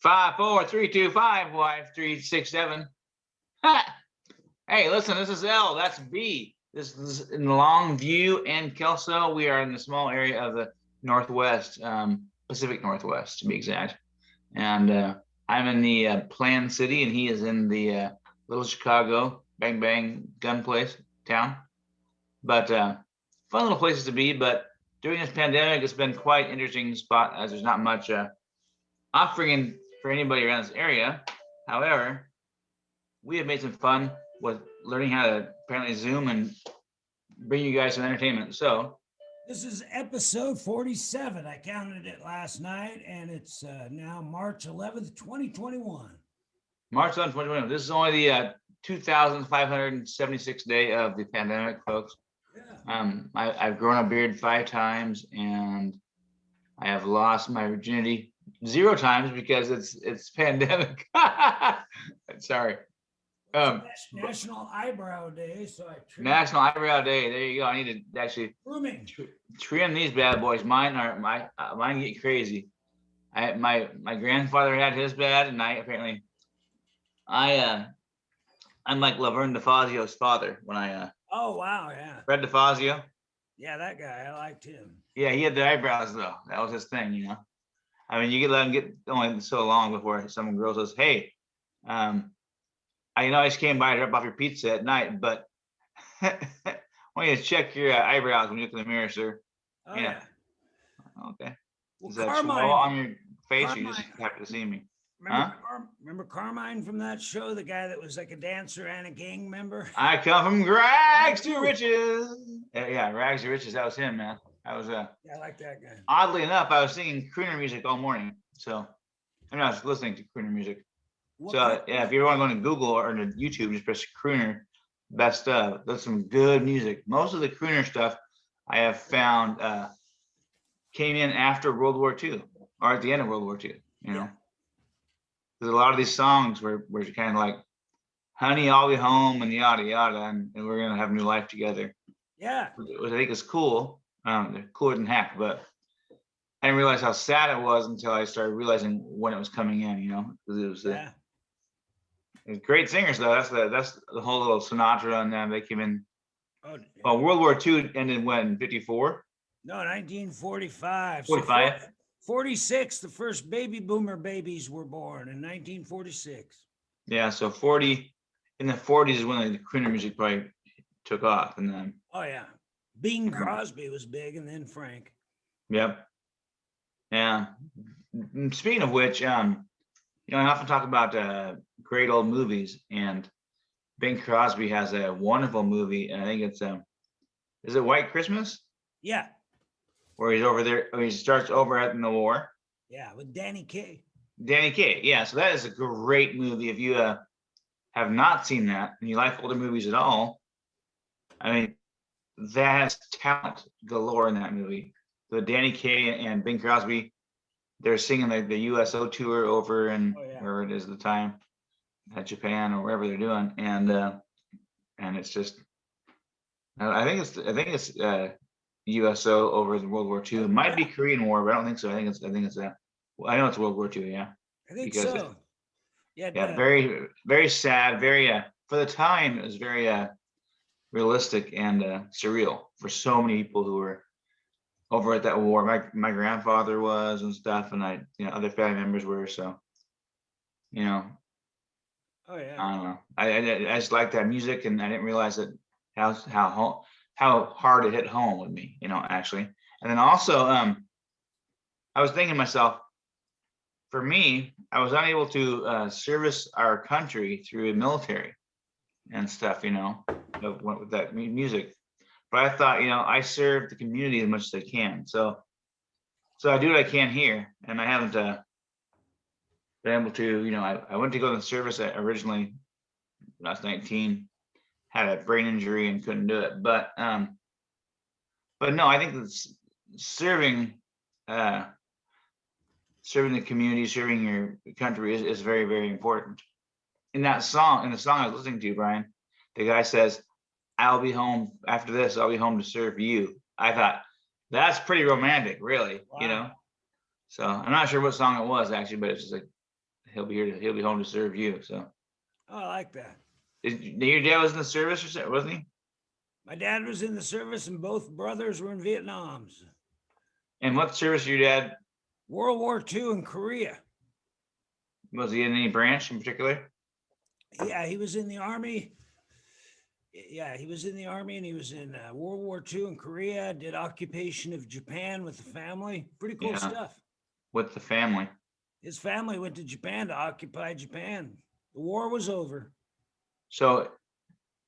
543255367. Hey, listen, this is L. That's B. This is in Longview and Kelso. We are in the small area of the Northwest, Pacific Northwest to be exact. And I'm in the Plan City, and he is in the Little Chicago Bang Bang gun place town. But fun little places to be. But during this pandemic, it's been quite interesting spot as there's not much offering for anybody around this area. However, we have made some fun with learning how to apparently Zoom and bring you guys some entertainment. So This is episode 47. I counted it last night, and it's now March 11th, 2021. March 11th, 2021. This is only the 2,576 day of the pandemic, folks. Yeah. I've grown a beard 5 times, and I have lost my virginity 0 times because it's pandemic. Sorry. National Eyebrow Day, so I trimmed National Eyebrow Day. There you go. I need to actually grooming. trim these bad boys. Mine get crazy. My grandfather had his bad, and I'm like Laverne DeFazio's father when Oh wow, yeah, Fred DeFazio. yeah, that guy. I liked him. Yeah, he had the eyebrows though. That was his thing, you know. I mean, you could let him get only so long before some girl says, "Hey, I just came by to drop off your pizza at night, but I want you to check your eyebrows when you look in the mirror, sir." Oh Yeah. yeah. Okay. Well, Is that Carmine. swallow on your face? Or you just Carmine. happy to see me? Remember Carmine from that show? The guy that was like a dancer and a gang member. I come from rags to riches. Yeah, rags to riches. That was him, man. I was Yeah, I like that guy. oddly enough, I was singing crooner music all morning. So I was listening to crooner music. What So kind- yeah, if you want to go to Google or to YouTube, just press crooner best of. That's some good music. Most of the crooner stuff I have found came in after World War II or at the end of World War II. You know, Yeah. there's a lot of these songs where you're kind of like, "Honey, I'll be home," and yada yada, and we're gonna have a new life together. Yeah. Which I think is cool. They're cooler than heck, but I didn't realize how sad it was until I started realizing when it was coming in. You know, because it was Yeah. great singers though. That's the whole little Sinatra, and then they came in. Oh, Well, World War II ended when 54. no, 1945. 45? 46, the first baby boomer babies were born in 1946. Yeah, so 40 in the 40s is when the crooner music probably took off, and then Oh yeah. Bing Crosby was big, and then Frank. yep, yeah. Speaking of which, I often talk about great old movies, and Bing Crosby has a wonderful movie, and I think it's is it White Christmas, Yeah. where he's over there, he starts over in the war. Yeah, with Danny Kaye. Danny Kaye, yeah. So that is a great movie. If you have not seen that and you like older movies at all, I mean, that has talent galore in that movie. So Danny Kaye and Bing Crosby, they're singing the USO tour over in wherever it is at the time, at Japan or wherever they're doing, and it's just, I think it's USO over the World War II. It might be Korean War, but I don't think so. I know it's World War II. Yeah. I think Because so. Yeah. very, very sad. Very for the time, it was very realistic and surreal for so many people who were over at that war. My grandfather was and stuff, and other family members were. So, Oh yeah. I don't know. I just like that music, and I didn't realize that how hard it hit home with me. Actually, and then also I was thinking to myself, for me, I was unable to service our country through the military and stuff, with that music. But I thought, I serve the community as much as I can. So I do what I can here, and I haven't been able to, I went to go to the service originally when I was 19, had a brain injury and couldn't do it. But no, I think that serving the community, serving your country is very, very important. In the song I was listening to, Brian, the guy says, "I'll be home after this. I'll be home to serve you." I thought that's pretty romantic, really. Wow. So I'm not sure what song it was actually, but it's just like He'll be home to serve you. So, Oh, I like that. your dad was in the service, or wasn't he? My dad was in the service, and both brothers were in Vietnam's. And what service your dad World War II in Korea. was? He in any branch in particular? Yeah, he was in the army. Yeah, he was in the army, and he was in World War II in Korea. Did occupation of Japan with the family. Pretty cool Yeah. stuff. With the family. His family went to Japan to occupy Japan. The war was over. So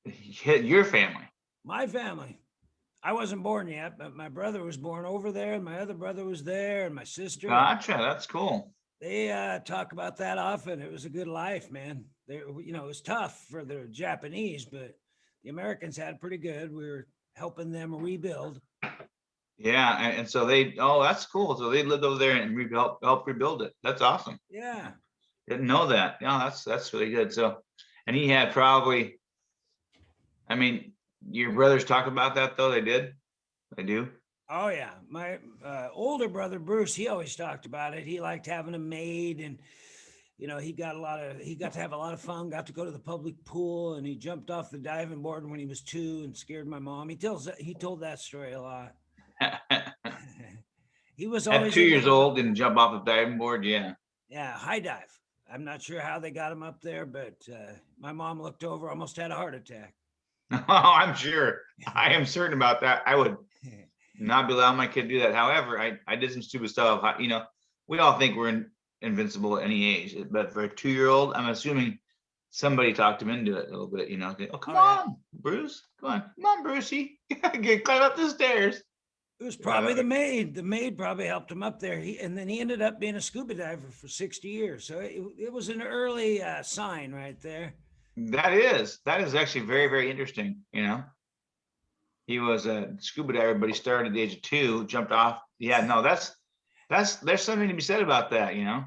he hit your family. My family. I wasn't born yet, but my brother was born over there, and my other brother was there, and my sister. Gotcha. That's cool. They talk about that often. It was a good life, man. It was tough for the Japanese, but the Americans had it pretty good. We were helping them rebuild. Yeah, and so that's cool. So they lived over there and help rebuild it. That's awesome. Yeah. Didn't know that. Yeah, that's really good. So, and he had probably, I mean, your brothers talk about that though. They did. They do. Oh yeah. My older brother Bruce, he always talked about it. He liked having a maid, and he got to have a lot of fun. Got to go to the public pool, and he jumped off the diving board when he was 2 and scared my mom. He told that story a lot. He was always At 2 years old and jump off the diving board. Yeah. Yeah, high dive. I'm not sure how they got him up there, but my mom looked over, almost had a heart attack. Oh, I'm sure. I am certain about that. I would not be allowing my kid to do that. However, I did some stupid stuff. We all think we're invincible at any age, but for a 2-year-old, I'm assuming somebody talked him into it a little bit. Oh, come on, Bruce. Come on, Brucey. Climb up the stairs. It was probably the maid. The maid probably helped him up there. And then he ended up being a scuba diver for 60 years. So it was an early sign right there. That is actually very, very interesting. He was a scuba diver, but he started at the age of 2, jumped off. Yeah, no, there's something to be said about that, Yeah.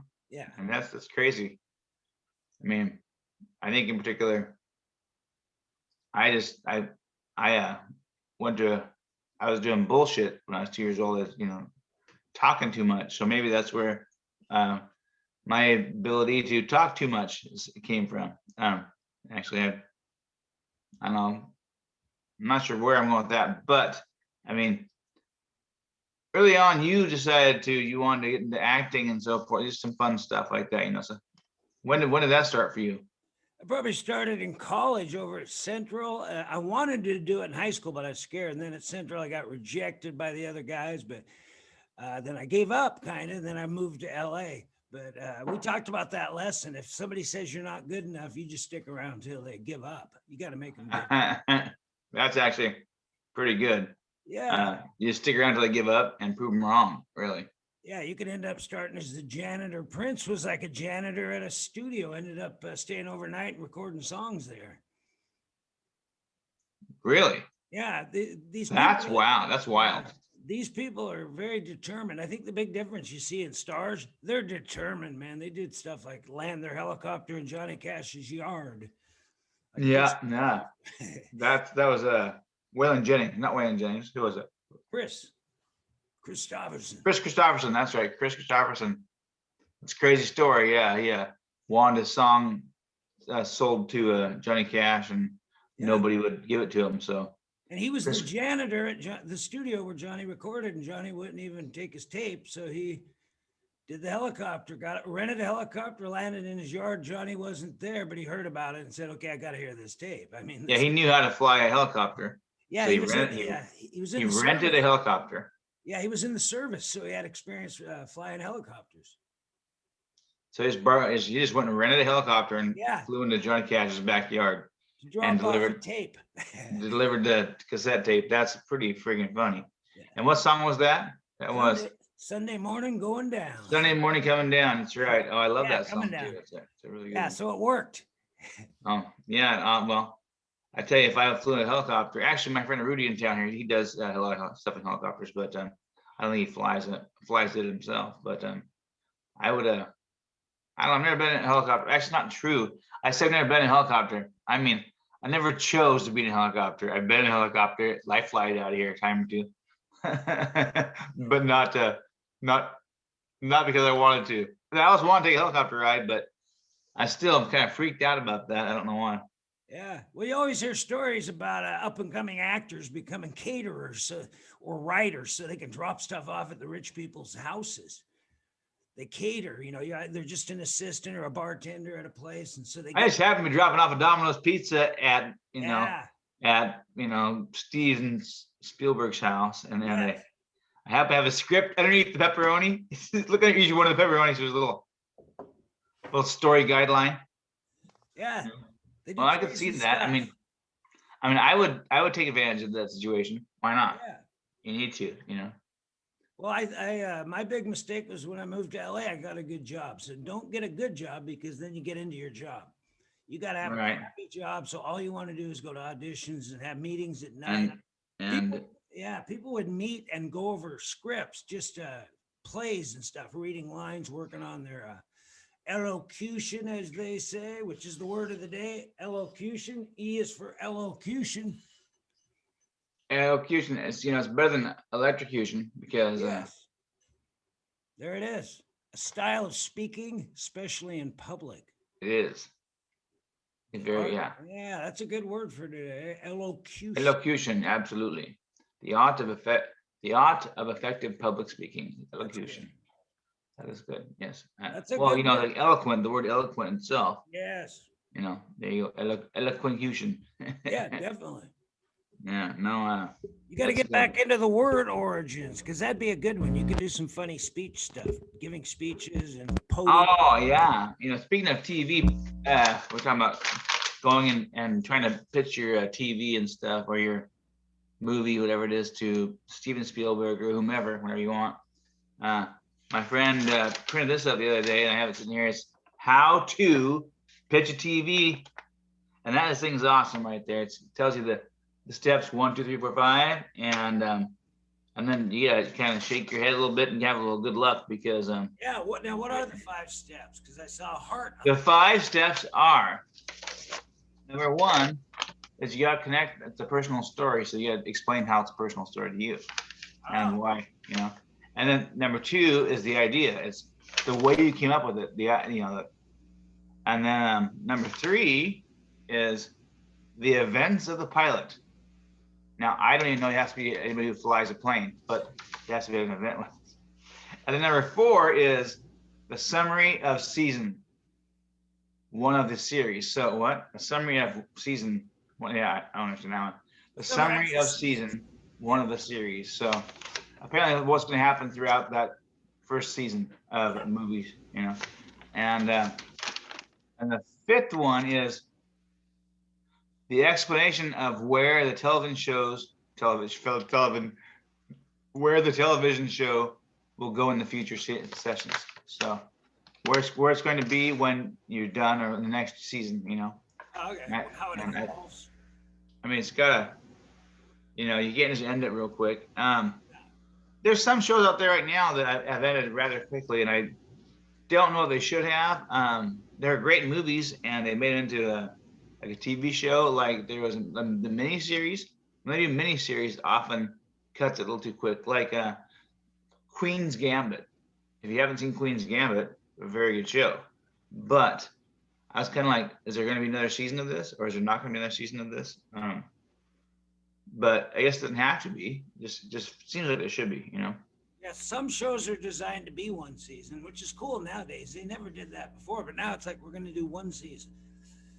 And that's crazy. I mean, I think in particular, I was doing bullshit when I was 2 years old, talking too much. So maybe that's where my ability to talk too much came from. Actually, I don't know. I'm not sure where I'm going with that, but I mean, early on, you decided you wanted to get into acting and so forth, just some fun stuff like that, So when did that start for you? I probably started in college over at Central. I wanted to do it in high school, but I was scared. And then at Central, I got rejected by the other guys. But then I gave up kind of. Then I moved to LA. But we talked about that lesson. If somebody says you're not good enough, you just stick around till they give up. You got to make them good. That's actually pretty good. Yeah. You just stick around till they give up and prove them wrong, really. Yeah, you could end up starting as the janitor. Prince was like a janitor at a studio, ended up staying overnight and recording songs there. Really? Yeah. That's wild. That's wild. These people are very determined. I think the big difference you see in stars, they're determined, man. They did stuff like land their helicopter in Johnny Cash's yard. Yeah, nah. That was Waylon Jennings, not Waylon Jennings. Who was it? Chris Christopherson. Chris Christopherson, that's right. Chris Christopherson. It's a crazy story. Yeah, he wanted his song sold to Johnny Cash, and nobody would give it to him. So. And he was the janitor at the studio where Johnny recorded, and Johnny wouldn't even take his tape. So he did the helicopter, rented a helicopter, landed in his yard. Johnny wasn't there, but he heard about it and said, "Okay, I got to hear this tape." I mean, he knew how to fly a helicopter. Yeah, so he rented a helicopter. Yeah, he was in the service, so he had experience flying helicopters. So he just went and rented a helicopter and flew into Johnny Cash's backyard and delivered tape. Delivered the cassette tape. That's pretty freaking funny. Yeah. And what song was that? That was Sunday Morning Going Down. Sunday Morning Coming Down. That's right. Oh, I love that song too. It's a really good one. So it worked. Oh yeah. Well, I tell you, if I flew in a helicopter, actually, my friend Rudy in town here, he does a lot of stuff in helicopters, but I don't think he flies it himself. But I would. I've never been in a helicopter. Actually, not true. I said I've never been in a helicopter. I mean, I never chose to be in a helicopter. I've been in a helicopter. I fly it out of here a time or two, but not because I wanted to. I always wanted to take a helicopter ride, but I still am kind of freaked out about that. I don't know why. Yeah. Well, you always hear stories about up and coming actors becoming caterers or writers so they can drop stuff off at the rich people's houses. They cater, they're just an assistant or a bartender at a place. And so they I get, just happened to be dropping off a Domino's pizza at, yeah, Steven Spielberg's house. And then yeah, I happen to have a script underneath the pepperoni. Look at usually one of the pepperonis. There's a little story guideline. yeah. They do Well, I could crazy see that. stuff. I would take advantage of that situation. Why not? Yeah. You need to, Well, my big mistake was when I moved to LA, I got a good job. So don't get a good job because then you get into your job. You got to have a Right. crappy job. So all you want to do is go to auditions and have meetings at night. And People would meet and go over scripts, just plays and stuff, reading lines, working on their elocution, as they say, which is the word of the day. Elocution. E is for elocution. elocution is, it's better than electrocution because Yes. There it is. A style of speaking, especially in public. it is. Yeah, that's a good word for today. Elocution. Elocution, absolutely. The art of effective public speaking. Elocution. That is good. Yes. That's a well, good word. the eloquent, the word eloquent itself. Yes. There you go. Eloquentution. Yeah, definitely. Yeah. No. You got to that's get back into the word origins because that'd be a good one. You could do some funny speech stuff, giving speeches and podium. Oh yeah. Speaking of TV, we're talking about going in and trying to pitch your TV and stuff or your movie, whatever it is, to Steven Spielberg or whomever, whenever you want. My friend printed this up the other day, and I have it sitting here. It's how to pitch a TV, and that thing's awesome right there. It tells you the steps 1, 2, 3, 4, 5, and then you gotta kind of shake your head a little bit and have a little good luck because What are the 5 steps? Because I saw a heart. the 5 steps are: number 1 is you gotta connect. It's a personal story, so you gotta explain how it's a personal story to you and why. And then number 2 is the idea. It's the way you came up with it. And then number 3 is the events of the pilot. Now, I don't even know it has to be anybody who flies a plane, but it has to be an event. And then number 4 is the summary of season 1 of the series. So what? A summary of season 1. Yeah, I don't understand that one. The summary of season 1 of the series. So apparently what's going to happen throughout that first season of movies, and the 5th one is the explanation of where the television show will go in the future sessions. So where it's going to be when you're done or in the next season, Okay. How it evolves. It's gotta, you can't just end it real quick. There's some shows out there right now that have ended rather quickly, and I don't know if they should have. They're great movies, and they made it into a TV show. Like there was the miniseries. Maybe miniseries often cuts it a little too quick. Like Queen's Gambit. If you haven't seen Queen's Gambit, a very good show. But I was kind of like, is there going to be another season of this, or is there not going to be another season of this? But I guess it doesn't have to be. Just seems like it should be, Yeah, some shows are designed to be 1 season, which is cool nowadays. They never did that before, but now it's like we're going to do 1 season.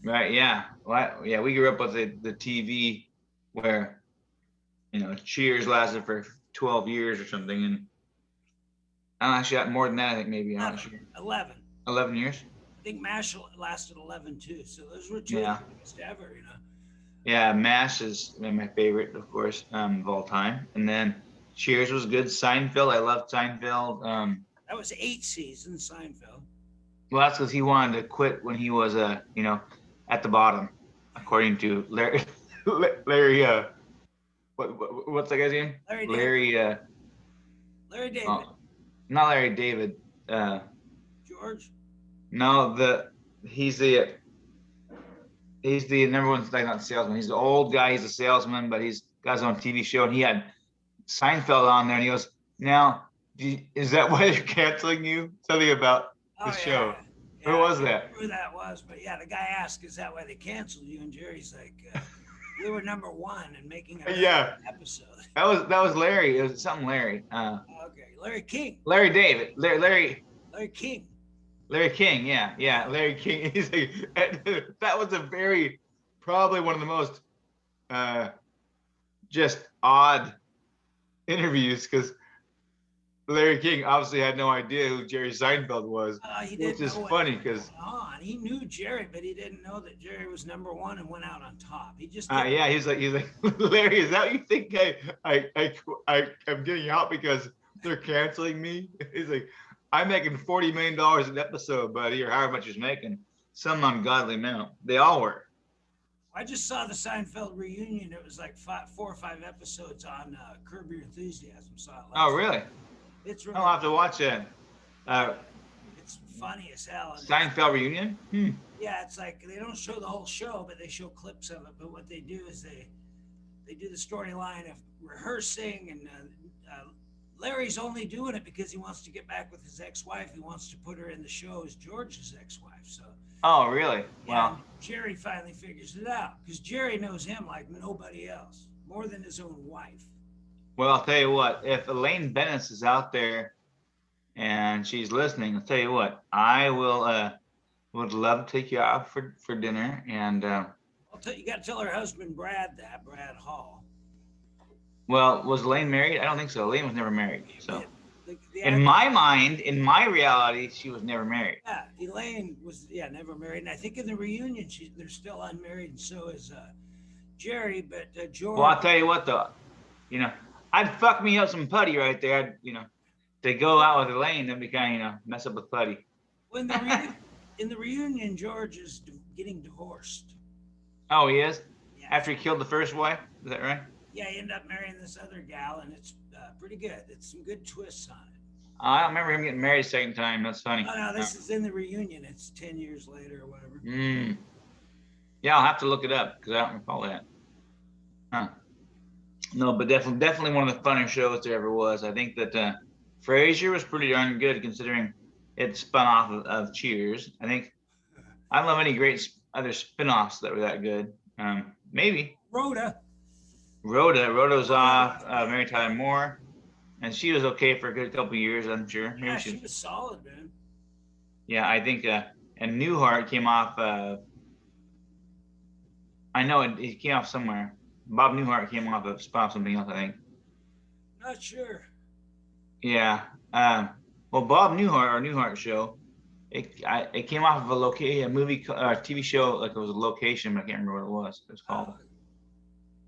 Right? Yeah. Well, we grew up with the TV where, Cheers lasted for 12 years or something, and I actually got more than that. I think maybe I'm not sure. 11. 11 years. I think MASH lasted 11 too. So those were 2 of the biggest ever, Yeah, MASH is my favorite, of course, of all time. And then Cheers was good. Seinfeld, I loved Seinfeld. That was 8 seasons, Seinfeld. Well, that's because he wanted to quit when he was, at the bottom, according to Larry. What's that guy's name? Larry David. Not Larry David. George. No, he's the number 1, like, not salesman. He's the old guy. He's a salesman, but he's got his own TV show, and he had Seinfeld on there, and he goes, "Now, is that why they're canceling you? Tell me about the show." Who Yeah, I was don't that? remember who that was, but yeah, the guy asked, "Is that why they canceled you?" And Jerry's like, "We were number one and making a Yeah, episode." that was Larry. It was something Larry. Okay, Larry King. Larry David. Larry King. Larry King. Yeah, yeah, Yeah. Larry King. He's like, that was a very probably one of the most uh just odd interviews because Larry King obviously had no idea who Jerry Seinfeld was, He which didn't is know what funny was because going on. He knew Jerry, but he didn't know that Jerry was number one and went out on top. He just didn't. yeah, he's like Larry, is that what you think I'm getting out because they're canceling me? He's like, I'm making $40 million an episode, buddy, or however much he's making, some ungodly amount. They all were. I just saw the Seinfeld reunion. It was like 4 or 5 episodes on Curb Your Enthusiasm. Saw it Oh, last. really? It's I'll have to watch that. Uh, it's funny as hell. And Seinfeld reunion. yeah, it's like they don't show the whole show, but they show clips of it. But what they do is they do the storyline of rehearsing, and Larry's only doing it because he wants to get back with his ex-wife. He wants to put her in the show as George's ex-wife. So Oh, really? yeah, Well, Jerry finally figures it out because Jerry knows him like nobody else, more than his own wife. I'll tell you what. If Elaine Bennis is out there and she's listening, I'll tell you what. I will. Would love to take you out for dinner. And You got to tell her husband Brad that, Brad Hall. well, was Elaine married? I don't think so. Elaine was never married. So The in my mind, in my reality, she was never married. Yeah, Elaine was never married, and I think in the reunion they're still unmarried, and so is Jerry. But George. Well, I'll tell you what though. You know, I'd fuck me up some putty right there. To go out with Elaine, that'd be kind of mess up with putty. When in the reunion, George is getting divorced. Oh, he is? Yeah. After he killed the first wife? Is that right? Yeah, he ended up marrying this other gal, and it's pretty good. It's some good twists on it. I don't remember him getting married a second time. That's funny. Oh, no, this is in the reunion. It's 10 years later or whatever. Yeah, I'll have to look it up because I don't recall that. Huh. No, but definitely one of the funnier shows there ever was. I think that Frasier was pretty darn good considering it spun off of Cheers. I don't know of any great other spin-offs that were that good. Maybe Rhoda was off Mary Tyler Moore, and she was okay for a good couple of years, I'm sure. Maybe Yeah, she was solid, man. Yeah, I think and Newhart came off I know it came off somewhere. Bob Newhart came off of something else, I think. Not sure. Yeah. Well, Bob Newhart, or Newhart show, it came off of a movie, TV show, like it was a location, but I can't remember what it was called.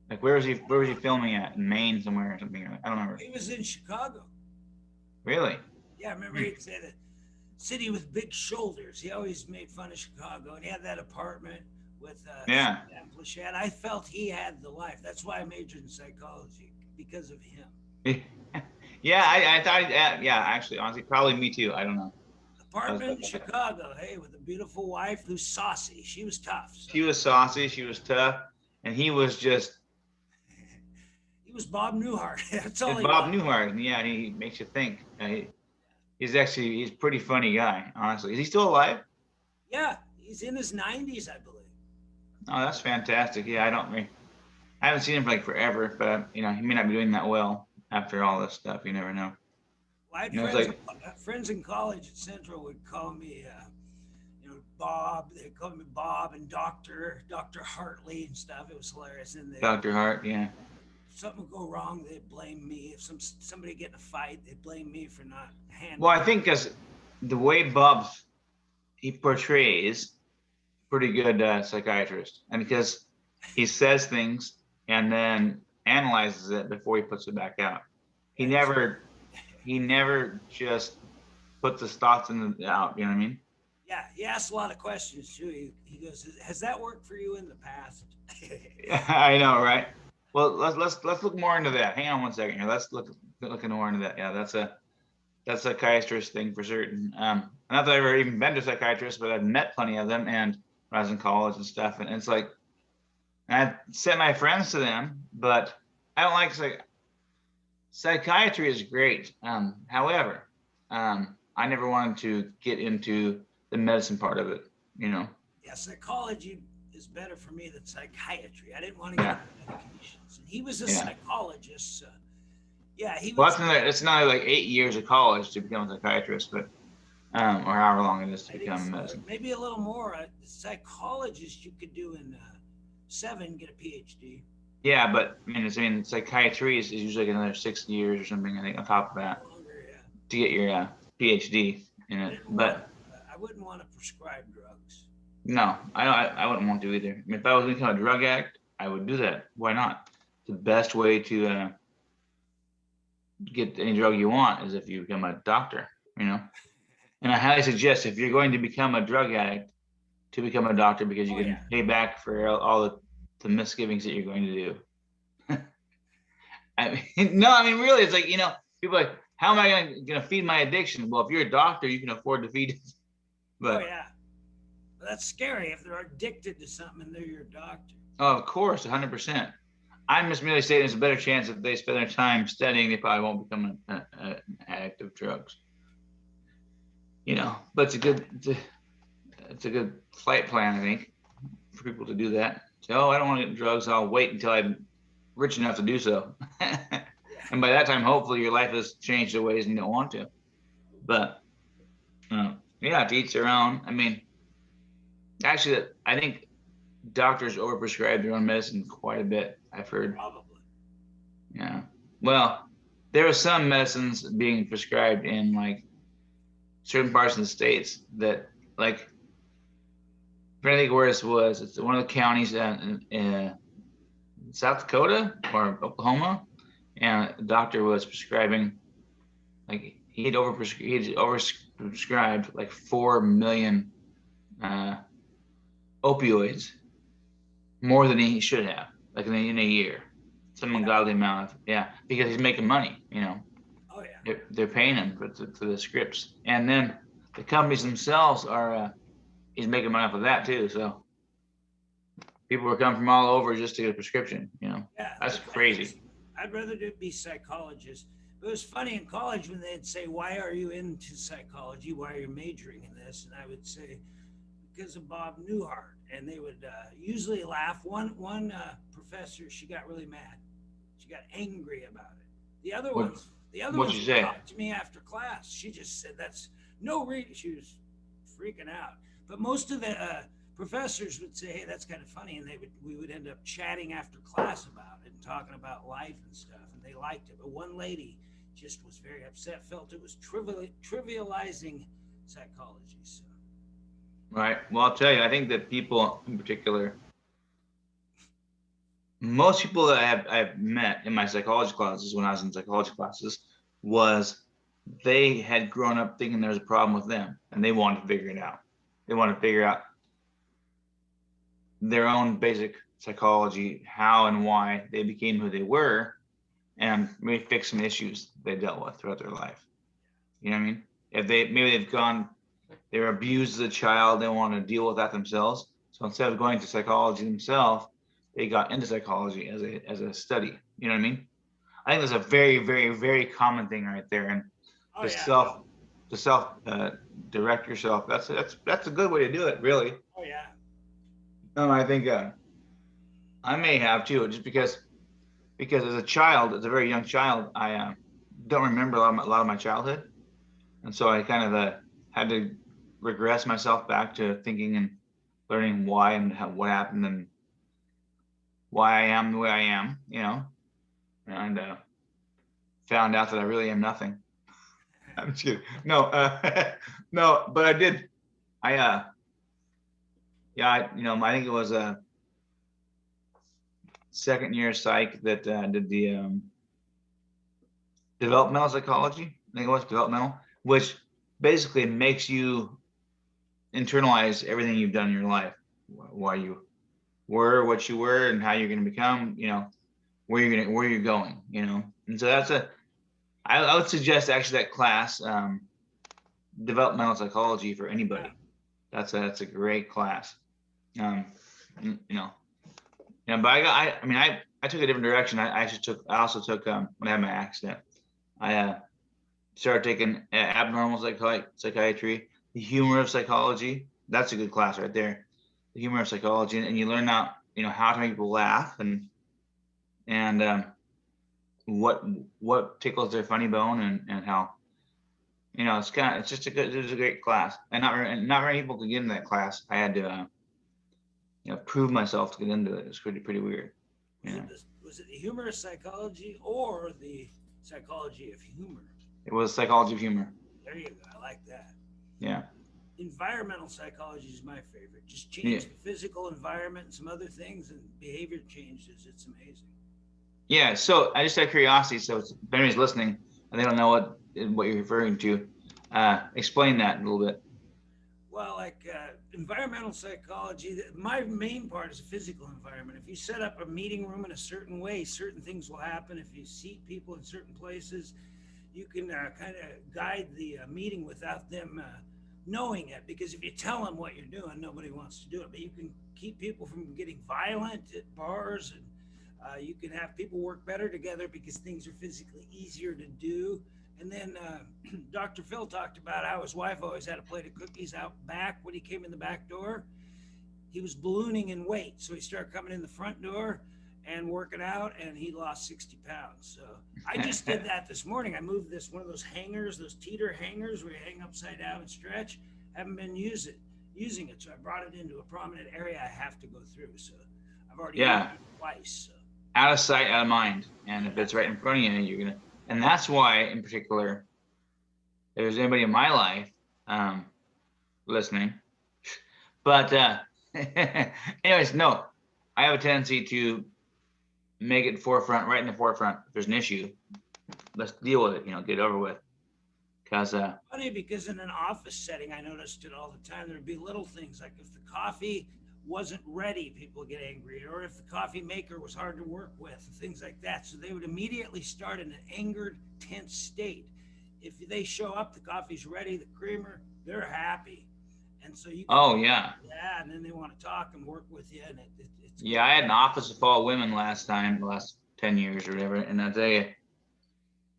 Like where was he filming at? In Maine somewhere or something? I don't remember. He was in Chicago. Really? Yeah, remember he'd say the city with big shoulders. He always made fun of Chicago, and he had that apartment with Plachette. I felt he had the life. That's why I majored in psychology, because of him. Yeah, I thought, actually, honestly, probably me too. I don't know. Apartment in Chicago, hey, with a beautiful wife who's saucy. She was tough. So. She was saucy. She was tough, and he was just. He was Bob Newhart. That's all. Bob Newhart, yeah, he makes you think. He's a pretty funny guy, honestly. Is he still alive? Yeah, he's in his 90s, I believe. Oh, that's fantastic. Yeah, I haven't seen him for like forever, but he may not be doing that well after all this stuff. You never know. Well, I had friends in college at Central would call me, Bob. They called me Bob and Dr. Hartley and stuff. It was hilarious. And Dr. Hart, yeah. If something would go wrong, they'd blame me. If somebody get in a fight, they'd blame me for not handling. Well, I think because the way he portrays pretty good psychiatrist, and because he says things and then analyzes it before he puts it back out. He never just puts his thoughts out. You know what I mean? Yeah, he asks a lot of questions too. He goes, "Has that worked for you in the past?" I know, right? Well, let's look more into that. Hang on one second here. Let's look more into that. Yeah, that's a psychiatrist thing for certain. Not that I've ever even been to a psychiatrist, but I've met plenty of them, and when I was in college and stuff. And it's like, I sent my friends to them, but I don't like psychiatry is great. However, I never wanted to get into the medicine part of it, you know? Yeah, psychology is better for me than psychiatry. I didn't want to get Yeah, into medications. And he was a yeah. psychologist. So yeah, he Well, would. that's another, it's not like 8 years of college to become a psychiatrist, but, or however long it is to I think become a so. medicine. Maybe a little more. A psychologist you could do in 7, get a PhD. Yeah, but I mean, psychiatry is usually like another 6 years or something, I think, on top of that Longer, yeah. to get your PhD in I it. didn't want. But I wouldn't want to prescribe drugs. no, I wouldn't want to either. I mean, if I was to become a drug addict, I would do that. Why not? The best way to get any drug you want is if you become a doctor, you know? And I highly suggest if you're going to become a drug addict, to become a doctor because you Oh can yeah. pay back for all the misgivings that you're going to do. I mean, no, I mean, really, it's like, people are like, how am I going to feed my addiction? Well, if you're a doctor, you can afford to feed it. Oh But yeah. But that's scary if they're addicted to something and they're your doctor. oh, of course, 100%. I'm just merely saying there's a better chance if they spend their time studying, they probably won't become an addict of drugs. But it's a good flight plan, I think, for people to do that. So, oh, I don't want to get drugs. I'll wait until I'm rich enough to do so. And by that time, hopefully your life has changed in ways you don't want to. But yeah, to each their own. I mean, actually, I think doctors overprescribe their own medicine quite a bit. I've heard. Probably. Yeah. Well, there are some medicines being prescribed in like certain parts of the states that, like, I'm trying to think where this was. It's one of the counties in South Dakota or Oklahoma, and the doctor was prescribing, like, he had overprescribed like 4 million opioids, more than he should have, like in a year, some ungodly amount of, yeah, because he's making money. Oh yeah. They're paying him for the scripts, and then the companies themselves are he's making money off of that too. So people were coming from all over just to get a prescription. Yeah. That's crazy. I'd rather be psychologist. It was funny in college when they'd say, "Why are you into psychology? Why are you majoring in this?" And I would say, "Because of Bob Newhart." And they would usually laugh. One professor, she got really mad. She got angry about it. The other What ones, the other what'd ones you would say? talk to me after class. She just said, "That's no reason." She was freaking out. But most of the professors would say, "Hey, that's kind of funny," and we would end up chatting after class about it and talking about life and stuff, and they liked it. But one lady just was very upset, felt it was trivializing psychology. So Right. Well, I'll tell you, I think that people in particular, most people that I've met in my psychology classes when I was in psychology classes, was they had grown up thinking there was a problem with them and they wanted to figure it out. They wanted to figure out their own basic psychology, how and why they became who they were, and maybe fix some issues they dealt with throughout their life. You know what I mean? If they were abused as a child, they want to deal with that themselves. So instead of going to psychology themselves, they got into psychology as a study. You know what I mean? I think that's a very, very, very common thing right there. And oh the yeah, self direct yourself. That's a good way to do it, really. oh yeah. I think I may have too, just because as a child, as a very young child, I don't remember a lot of my childhood, and so I kind of had to regress myself back to thinking and learning why and what happened and why I am the way I am, and found out that I really am nothing. I'm just kidding. No, no, but I did. Yeah, I think it was a second year psych that did the developmental psychology. I think it was developmental, which basically makes you internalize everything you've done in your life, why you were what you were, and how you're going to become. Where you're going. And so I would suggest actually that class, developmental psychology, for anybody. That's a great class. But I took a different direction. I also took when I had my accident, I started taking abnormal psychiatry, the humor of psychology. That's a good class right there. The humor of psychology, and you learn out, how to make people laugh, and what tickles their funny bone, and how, it's just it's a great class, and not very people could get into that class. I had to prove myself to get into it. It's pretty weird. Was Yeah, it the humorous psychology or the psychology of humor? it was psychology of humor. There you go. I like that. Yeah, Environmental psychology is my favorite. Just yeah, change the physical environment and some other things, and behavior changes. It's amazing. yeah. So I just had curiosity. So if anybody's listening and they don't know what you're referring to, explain that a little bit. Well, like environmental psychology, my main part is a physical environment. If you set up a meeting room in a certain way, certain things will happen. If you seat people in certain places, you can kind of guide the meeting without them knowing it. Because if you tell them what you're doing, nobody wants to do it. But you can keep people from getting violent at bars, and you can have people work better together because things are physically easier to do. And then Dr. Phil talked about how his wife always had a plate of cookies out back when he came in the back door. He was ballooning in weight, so he started coming in the front door and working out, and he lost 60 pounds. So I just did that this morning. I moved one of those hangers, those teeter hangers where you hang upside down and stretch. Haven't been using it, so I brought it into a prominent area I have to go through. So I've already used Yeah, it twice. So. out of sight, out of mind. And if it's right in front of you, you're gonna. And that's why, in particular, if there's anybody in my life listening, but anyways, no, I have a tendency to make it forefront, right in the forefront. If there's an issue, let's deal with it. Get it over with. Because Funny because in an office setting, I noticed it all the time. There'd be little things like if the coffee wasn't ready, people would get angry, or if the coffee maker was hard to work with, things like that. So they would immediately start in an angered, tense state. If they show up, the coffee's ready, the creamer, they're happy. And so you oh yeah, and then they want to talk and work with you, and it's yeah, I had an office of all women the last 10 years or whatever, and I'll tell you,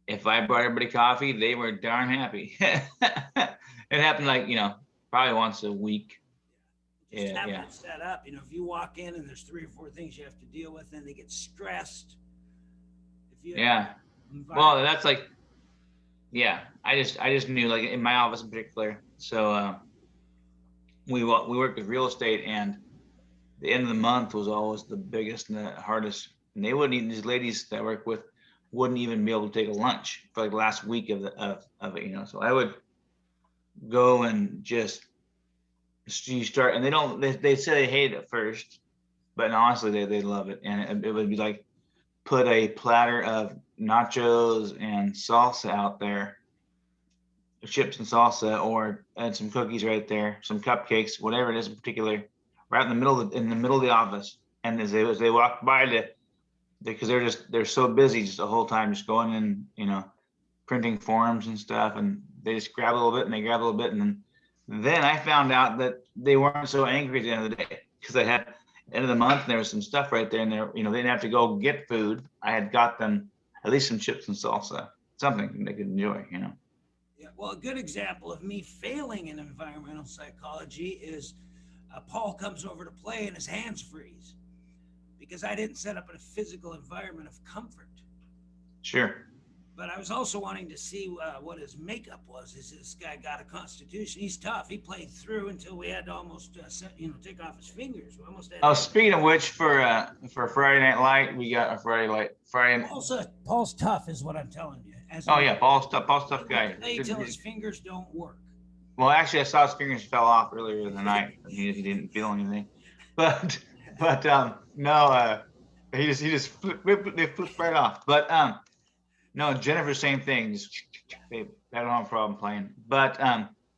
if I brought everybody coffee, they were darn happy. It happened like, probably once a week. just Yeah, having yeah, it set up. If you walk in and there's 3 or 4 things you have to deal with, then they get stressed. If you yeah. Well, that's like, yeah, I just knew, like, in my office in particular. So we worked with real estate, and the end of the month was always the biggest and the hardest. And they wouldn't even, these ladies that I work with wouldn't even be able to take a lunch for like the last week of it. So I would go and just you start, and they say they hate it at first, but honestly they love it. And it would be like put a platter of nachos and salsa out there, chips and salsa, and some cookies right there, some cupcakes, whatever it is in particular, right in the middle of the office. And as they walk by, because they're so busy just the whole time, just going in, printing forms and stuff, and they just grab a little bit and they grab a little bit, and then I found out that they weren't so angry at the end of the day, because I had end of the month and there was some stuff right there, and they didn't have to go get food. I had got them at least some chips and salsa, something they could enjoy. Yeah, well, a good example of me failing in environmental psychology is Paul comes over to play and his hands freeze because I didn't set up a physical environment of comfort. Sure. But I was also wanting to see what his makeup was. This guy got a constitution? He's tough. He played through until we had to almost take off his fingers. We almost had. Oh, speaking of which, for Friday Night Light, we got a Friday. Paul's tough, is what I'm telling you. Yeah, Paul's tough guy. Play till his fingers don't work. Well, actually, I saw his fingers fell off earlier in the night. He didn't feel anything, but no, they flipped right off. But no, Jennifer, same thing. They don't have a problem playing. But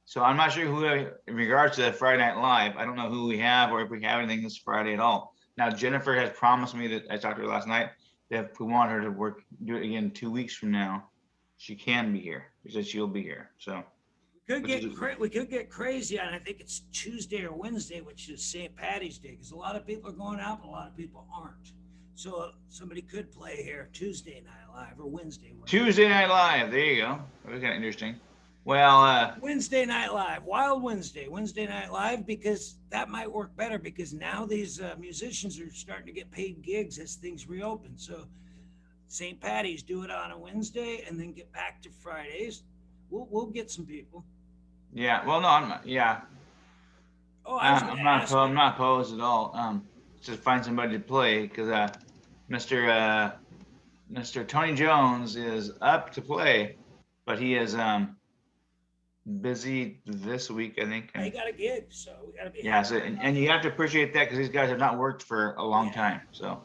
so I'm not sure who, in regards to Friday Night Live, I don't know who we have or if we have anything this Friday at all. Now, Jennifer has promised me, that I talked to her last night, that if we want her to do it again 2 weeks from now, she can be here. She said she'll be here. So we could get crazy on, I think it's Tuesday or Wednesday, which is St. Patty's Day, because a lot of people are going out, but a lot of people aren't. So somebody could play here Tuesday Night Live or Wednesday. Tuesday Night Live. There you go. That was kind of interesting. Well, Wednesday Night Live, Wild Wednesday Night Live, because that might work better because now these musicians are starting to get paid gigs as things reopen. So St. Patty's, do it on a Wednesday and then get back to Fridays. We'll get some people. yeah. Well, no, I'm not. Yeah, Oh, I was going I'm to not. ask I'm you. not opposed at all. Just find somebody to play because Mr. Mr. Tony Jones is up to play, but he is busy this week, I think. I And got a gig, so we got to be yeah, happy. so and you have to appreciate that because these guys have not worked for a long Yeah. time. So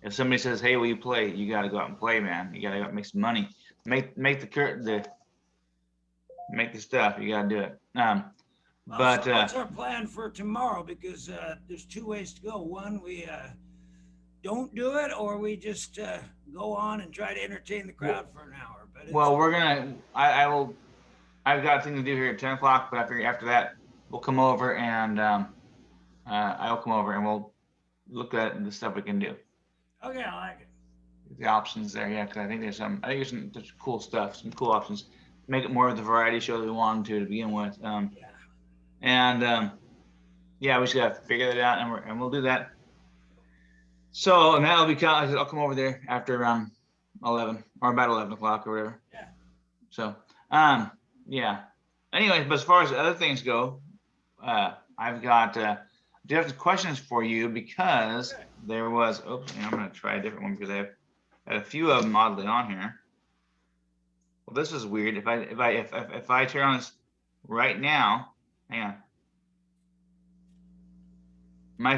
if somebody says, "Hey, will you play?" You got to go out and play, man. You got to go out and make some money, make the make the stuff. You got to do it. Well, But so what's our plan for tomorrow? Because there's two ways to go. One, we don't do it, or we just go on and try to entertain the crowd for an hour. But it's, well, we're gonna. I will. I've got a thing to do here at 10 o'clock, but after that, we'll come over and I'll come over and we'll look at the stuff we can do. okay, I like it. The options there, yeah, because I think there's there's cool stuff, some cool options. Make it more of the variety show that we wanted to begin with. Yeah. And yeah, we just gotta figure that out, and we'll do that. So, and that'll be kind of, I'll come over there after around 11 or about 11 o'clock or whatever. Yeah. So, yeah. Anyway, but as far as other things go, I've got do have some questions for you because there was. Oops, and I'm gonna try a different one because I have had a few of them oddly on here. Well, this is weird. If I turn on this right now, hang on. My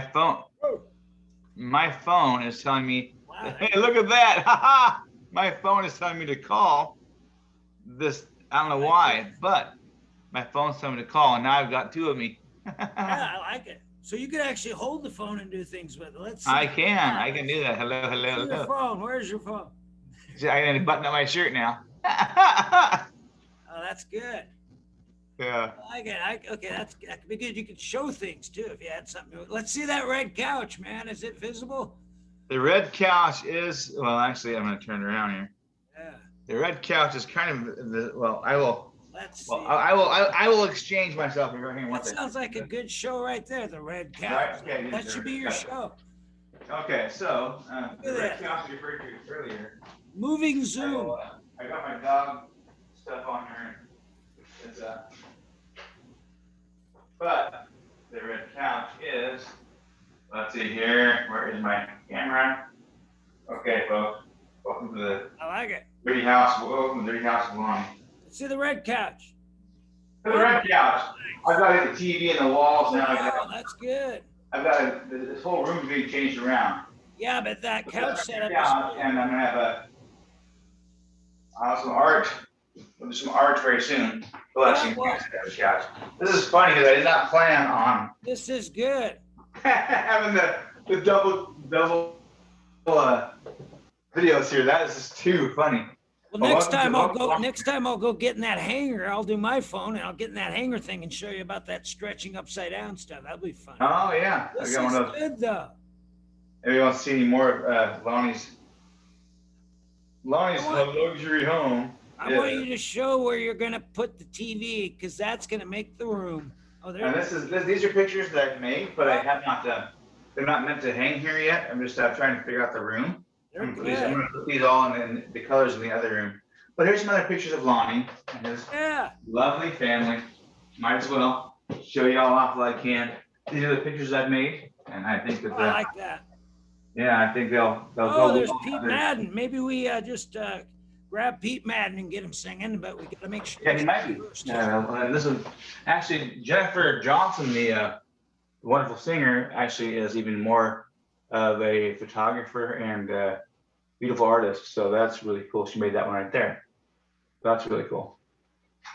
phone is telling me, Wow. hey, look at that. My phone is telling me to call this. I don't know why, but my phone's telling me to call, and now I've got two of me. Yeah, I like it. So you could actually hold the phone and do things with it. Let's see. I can do that. Hello, See your hello. phone. Where's your phone? See, I gotta button up my shirt now. Oh, that's good. Yeah. I like it. Okay, that could be good. You could show things too if you had something. Let's see that red couch, man. Is it visible? The red couch is, well, actually, I'm gonna turn it around here. Yeah. The red couch is kind of the, well, I will. Let's see. Well, I will exchange myself here. Hang on one That second. sounds like a good show right there. The red couch. Right, okay, That should be your show. Okay, so the red that. couch you referred to earlier. Moving zoom. I got my dog stuff on here. It's but the red couch is. Let's see here. Where is my camera? Okay, folks. Welcome to the I like it. dirty house. Welcome to the dirty house of Lonnie. Let's see the red couch. The red couch. I've got the TV and the walls now. Wow, that's good. I've got this whole room being changed around. Yeah, but that couch setup is Yeah, and I'm gonna have some art. We'll do some art very soon. We'll have some couch. This is funny because I did not plan on This is good. having the double videos here. That is just too funny. Well, next time I'll go get in that hanger. I'll do my phone and I'll get in that hanger thing and show you about that stretching upside down stuff. That'll be fun. Oh yeah, This I is got one of those. good though. If you want to see any more of Lonnie's luxury home. I want you to show where you're gonna put the TV because that's gonna make the room. Oh, there. And these are pictures that I've made, but I have not. They're not meant to hang here yet. I'm just trying to figure out the room. They're I'm good. gonna put these all in the colors in the other room. But here's some other pictures of Lonnie and his Yeah. lovely family. Might as well show y'all off while I can. These are the pictures I've made, and I think that I like that. yeah, I think they'll Oh, go there's well Pete together. Madden. Maybe we just grab Pete Madden and get him singing, but we gotta make sure. Yeah, he might be. And this is actually Jennifer Johnson, the wonderful singer, actually is even more of a photographer and beautiful artist. So that's really cool. She made that one right there. That's really cool.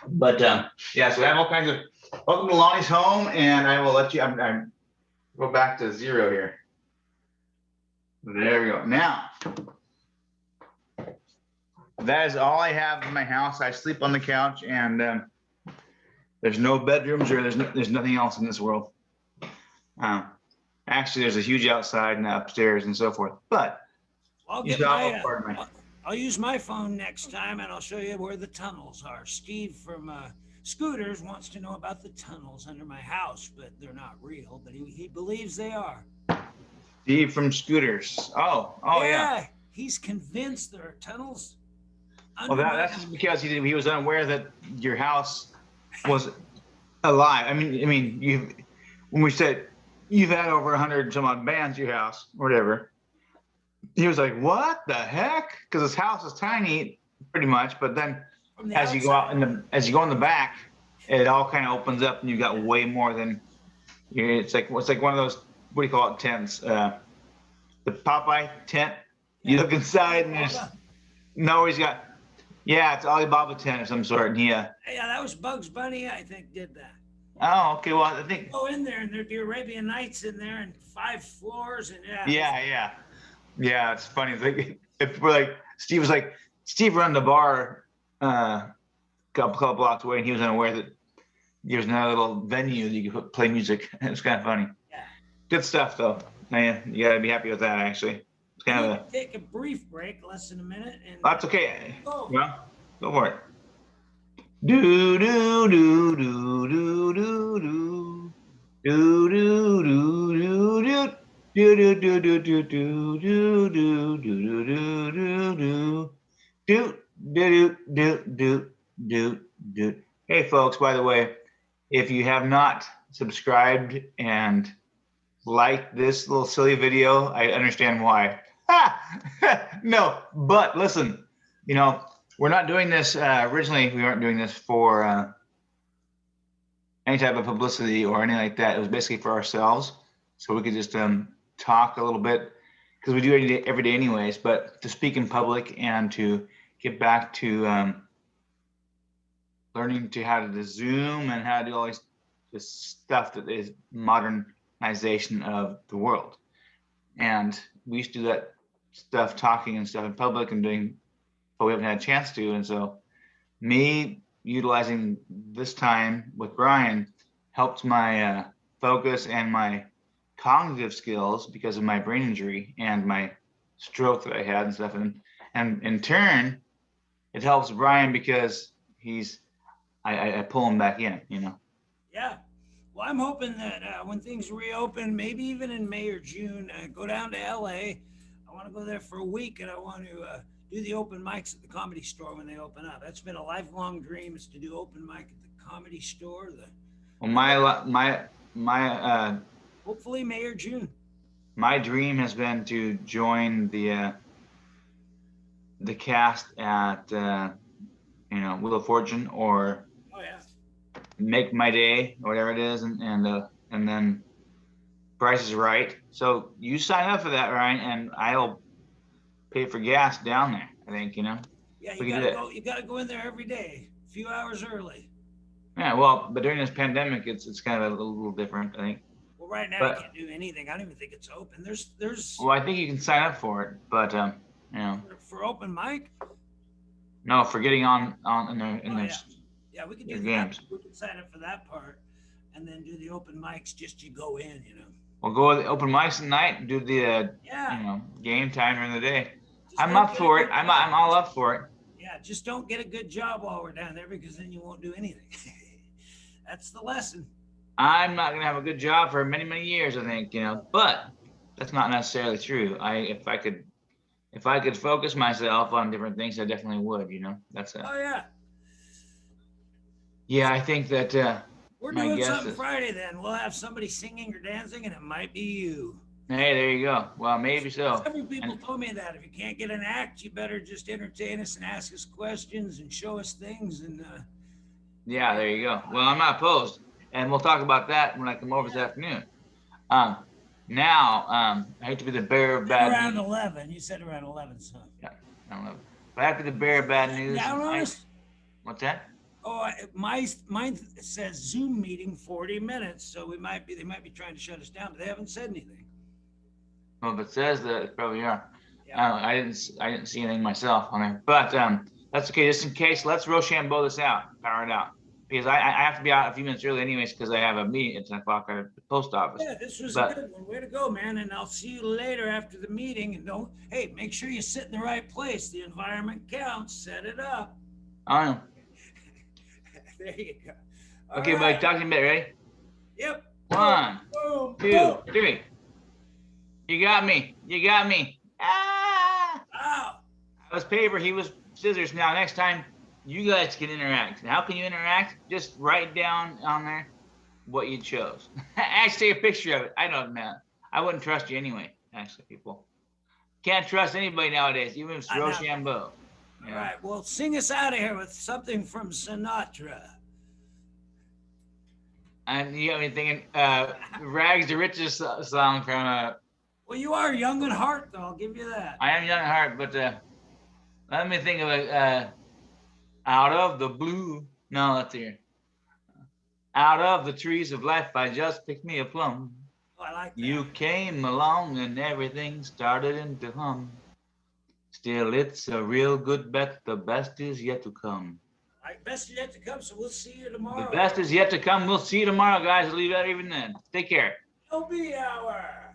But yeah, so we have all kinds of. Welcome to Lonnie's home, and I will let you. I'm go back to 0 here. There we go. Now, that is all I have in my house. I sleep on the couch, and there's no bedrooms or there's nothing else in this world. Actually, there's a huge outside and upstairs and so forth. But I'll you get saw my part of my. I'll use my phone next time and I'll show you where the tunnels are. Steve from Scooters wants to know about the tunnels under my house, but they're not real, but he believes they are. Steve from Scooters. Oh yeah. He's convinced there are tunnels Well, under that's just because he was unaware that your house was alive. I mean, when we said you've had over 100 some odd bands at your house or whatever, he was like, "What the heck?" Because his house is tiny, pretty much. But then, as you go out as you go in the back, it all kind of opens up, and you got way more than. It's like one of those, what do you call it, tents? The Popeye tent. You look inside, and there's he's got. Yeah, it's Alibaba tent of some sort. And yeah, that was Bugs Bunny, I think, did that. Oh, okay. Well, I think. Go in there, and there'd be Arabian Nights in there, and 5 floors, and Yeah, it's funny. It's like, if we're like, Steve run the bar couple blocks away, and he was unaware that there was another little venue that you could play music. It's kind of funny. Yeah. Good stuff, though. Man, you gotta be happy with that, actually. It's kind of take a brief break, less than a minute, and that's okay. Well, go for it. Do do do do do do do do do do do. Do do do do do do do do do do do do do do. Hey folks, by the way, if you have not subscribed and liked this little silly video, I understand why. No, but listen, we're not doing this originally. We weren't doing this for any type of publicity or anything like that. It was basically for ourselves, so we could just talk a little bit, because we do it every day anyways, but to speak in public and to get back to learning to how to do Zoom and how to do all this stuff that is modernization of the world. And we used to do that stuff, talking and stuff in public and doing, but we haven't had a chance to. And so me utilizing this time with Brian helped my focus and my cognitive skills because of my brain injury and my stroke that I had and stuff. And in turn, it helps Brian because I pull him back in, Yeah. Well, I'm hoping that when things reopen, maybe even in May or June, go down to LA. I want to go there for a week, and I want to do the open mics at the Comedy Store when they open up. That's been a lifelong dream, is to do open mic at the Comedy Store. Well, my hopefully May or June. My dream has been to join the cast at Wheel of Fortune or Make My Day or whatever it is, and then Price is Right. So you sign up for that, Ryan, and I'll pay for gas down there. I think Yeah, you gotta go in there every day, a few hours early. Yeah, well, but during this pandemic, it's kind of a little different, I think. Well, right now you can't do anything. I don't even think it's open. There's. Well, I think you can sign up for it, but For open mic. No, for getting on in their. Yeah, we could do games. We could sign up for that part, and then do the open mics just to go in. We'll go to the open mics at night and do the game time during the day. I'm up for it. I'm all up for it. Yeah, just don't get a good job while we're down there, because then you won't do anything. That's the lesson. I'm not gonna have a good job for many, many years, I think, but that's not necessarily true. If I could focus myself on different things, I definitely would, That's Oh yeah. Yeah, I think that we're doing something Friday then. We'll have somebody singing or dancing, and it might be you. Hey, there you go. Well, maybe so. Several people told me that if you can't get an act, you better just entertain us and ask us questions and show us things. And yeah, there you go. Well, I'm not opposed, and we'll talk about that when I come over this afternoon. Now, I hate to be the bearer of bad news. Around 11. You said around 11, son. Yeah, around 11. But I have to be the bearer of bad news. Down on us? What's that? Oh, mine says Zoom meeting 40 minutes, so they might be trying to shut us down, but they haven't said anything. Well, if it says that, it probably are. Yeah. I didn't see anything myself on there, but that's okay. Just in case, let's Rochambeau this out, power it out. because I have to be out a few minutes early anyways, because I have a meeting at 10 o'clock at the post office. Yeah, this was a But good one. Way to go, man. And I'll see you later after the meeting. And don't, hey, make sure you sit in the right place. The environment counts. Set it up. I don't know. There you go. All Okay, buddy, right. talk to you in a bit, ready? Yep. 1, Boom. 2, Boom. 3. You got me. You got me. Ah! Ow. I was paper, he was scissors. Now, next time, you guys can interact. And how can you interact? Just write down on there what you chose. Actually, take a picture of it. I don't know. I wouldn't trust you anyway, actually, people. Can't trust anybody nowadays, even I know. Rochambeau. All right. Well, sing us out of here with something from Sinatra. And you got me thinking, Rags to Riches song from, Well, you are young at heart, though. I'll give you that. I am young at heart, but let me think of it. Out of the blue. No, that's here. Out of the trees of life, I just picked me a plum. Oh, I like that. You came along and everything started into hum. Still, it's a real good bet. The best is yet to come. Like best yet to come, so we'll see you tomorrow. The best is yet to come. We'll see you tomorrow, guys. I'll leave that even then. Take care. LB hour.